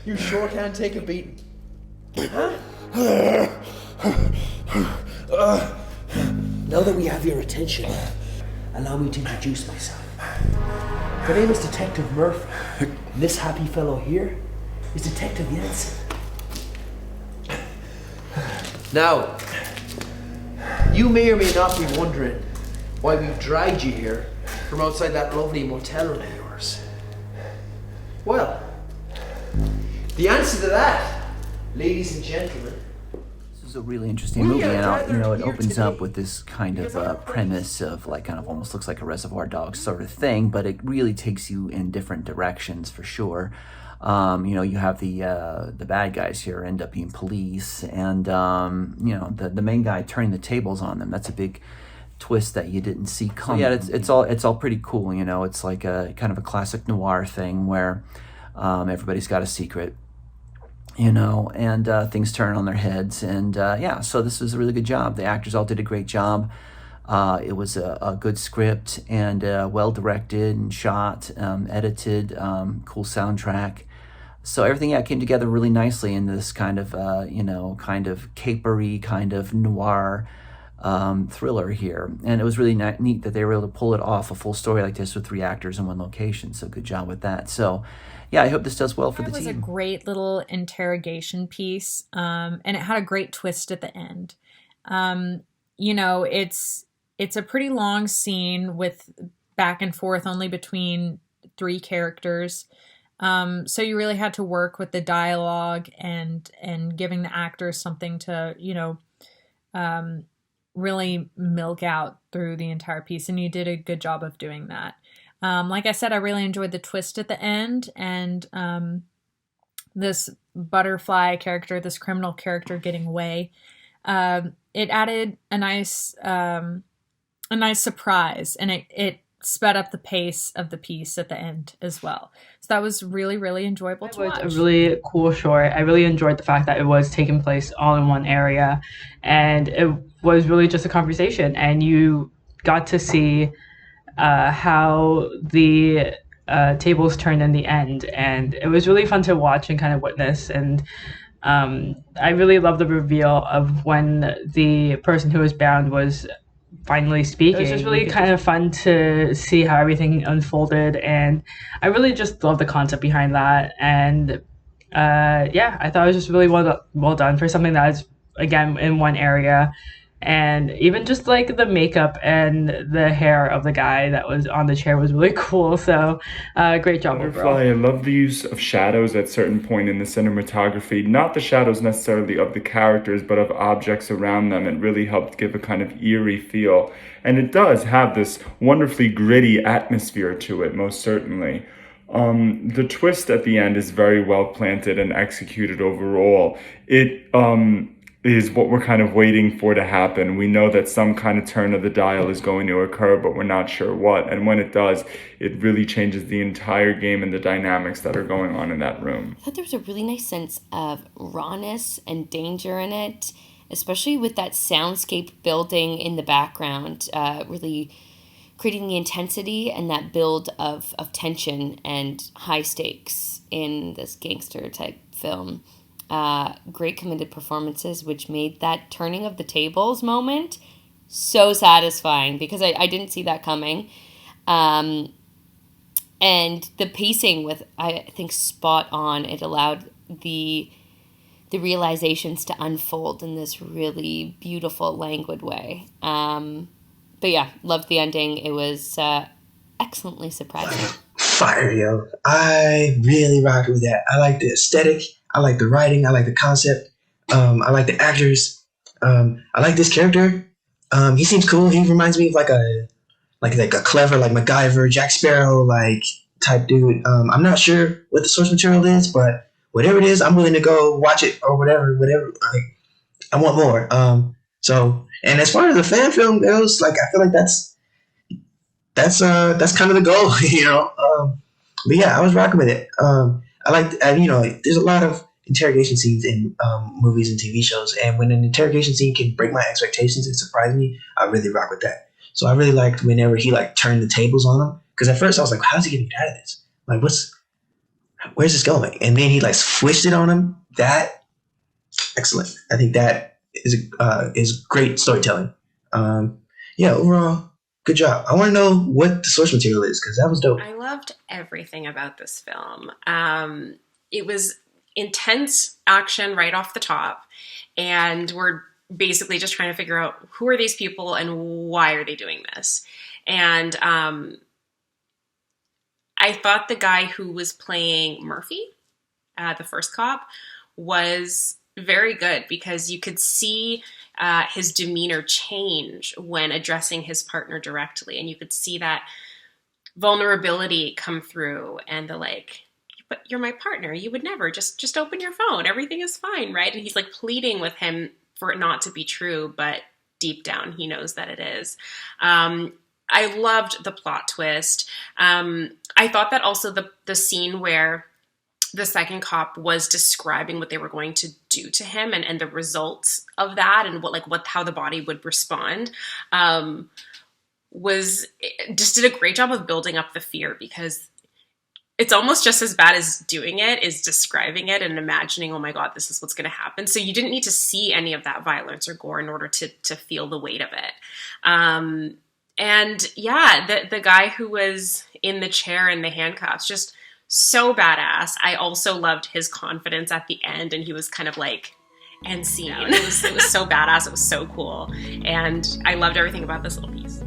You sure can take a beating. Huh? Now that we have your attention, allow me to introduce myself. My name is Detective Murphy. This happy fellow here is Detective Jensen. Now, you may or may not be wondering why we've dragged you here from outside that lovely motel room of yours. Well, the answer to that, ladies and gentlemen, this is a really interesting movie, and it opens up with this kind of premise of like kind of almost looks like a Reservoir Dogs sort of thing, but it really takes you in different directions for sure. You have the bad guys here end up being police, and the main guy turning the tables on them. That's a big twist that you didn't see coming. So yeah, it's all pretty cool. It's like a kind of a classic noir thing where everybody's got a secret. And things turn on their heads, and so this was a really good job. The actors all did a great job. It was a good script and well directed and shot, edited, cool soundtrack. So everything came together really nicely in this kind of kind of capery, kind of noir thriller here. And it was really neat that they were able to pull it off, a full story like this with 3 actors in one location. So good job with that. So yeah, I hope this does well for the team. It was a great little interrogation piece, and it had a great twist at the end. It's a pretty long scene with back and forth only between 3 characters. So you really had to work with the dialogue and giving the actors something to, really milk out through the entire piece. And you did a good job of doing that. Like I said, I really enjoyed the twist at the end, and this butterfly character, this criminal character getting away. It added a nice surprise, and it sped up the pace of the piece at the end as well. So that was really, really enjoyable to watch. It was a really cool short. I really enjoyed the fact that it was taking place all in one area, and it was really just a conversation, and you got to see how the tables turned in the end, and it was really fun to watch and kind of witness. And I really love the reveal of when the person who was bound was finally speaking. It was just really kind of fun to see how everything unfolded, and I really just love the concept behind that. And I thought it was just really well done for something that is, again, in one area. And even just like the makeup and the hair of the guy that was on the chair was really cool. So great job overall. I love the use of shadows at certain point in the cinematography. Not the shadows necessarily of the characters, but of objects around them. It really helped give a kind of eerie feel. And it does have this wonderfully gritty atmosphere to it, most certainly. The twist at the end is very well planted and executed overall. It is what we're kind of waiting for to happen. We know that some kind of turn of the dial is going to occur, but we're not sure what. And when it does, it really changes the entire game and the dynamics that are going on in that room. I thought there was a really nice sense of rawness and danger in it, especially with that soundscape building in the background, really creating the intensity and that build of tension and high stakes in this gangster type film. Great committed performances, which made that turning of the tables moment so satisfying, because I didn't see that coming. And the pacing was, I think, spot on. It allowed the realizations to unfold in this really beautiful, languid way. But yeah, loved the ending. It was excellently surprising. Fire, yo. I really rocked with that. I like the aesthetic. I like the writing. I like the concept. I like the actors. I like this character. He seems cool. He reminds me of like a clever, like MacGyver, Jack Sparrow, like type dude. I'm not sure what the source material is, but whatever it is, I'm willing to go watch it or whatever. Like, I want more. And as far as the fan film goes, like I feel like that's kind of the goal, you know. But yeah, I was rocking with it. I like, there's a lot of interrogation scenes in movies and TV shows, and when an interrogation scene can break my expectations and surprise me, I really rock with that. So I really liked whenever he like turned the tables on him, because at first I was like, how's he getting out of this? Like, where's this going? And then he like switched it on him. That excellent. I think that is great storytelling. Yeah, overall, good job. I want to know what the source material is because that was dope. I loved everything about this film. It was intense action right off the top, and we're basically just trying to figure out who are these people and why are they doing this. And I thought the guy who was playing Murphy, the first cop, was very good because you could see his demeanor change when addressing his partner directly. And you could see that vulnerability come through and the like, but you're my partner. You would never just open your phone. Everything is fine, right? And he's like pleading with him for it not to be true, but deep down he knows that it is. I loved the plot twist. I thought that also the scene where the second cop was describing what they were going to do to him and the results of that and how the body would respond just did a great job of building up the fear, because it's almost just as bad as doing it is describing it and imagining, oh my God, this is what's going to happen. So you didn't need to see any of that violence or gore in order to feel the weight of it. And yeah, the guy who was in the chair in the handcuffs, just so badass. I also loved his confidence at the end, and he was kind of like, end scene. It was so badass. It was so cool. And I loved everything about this little piece.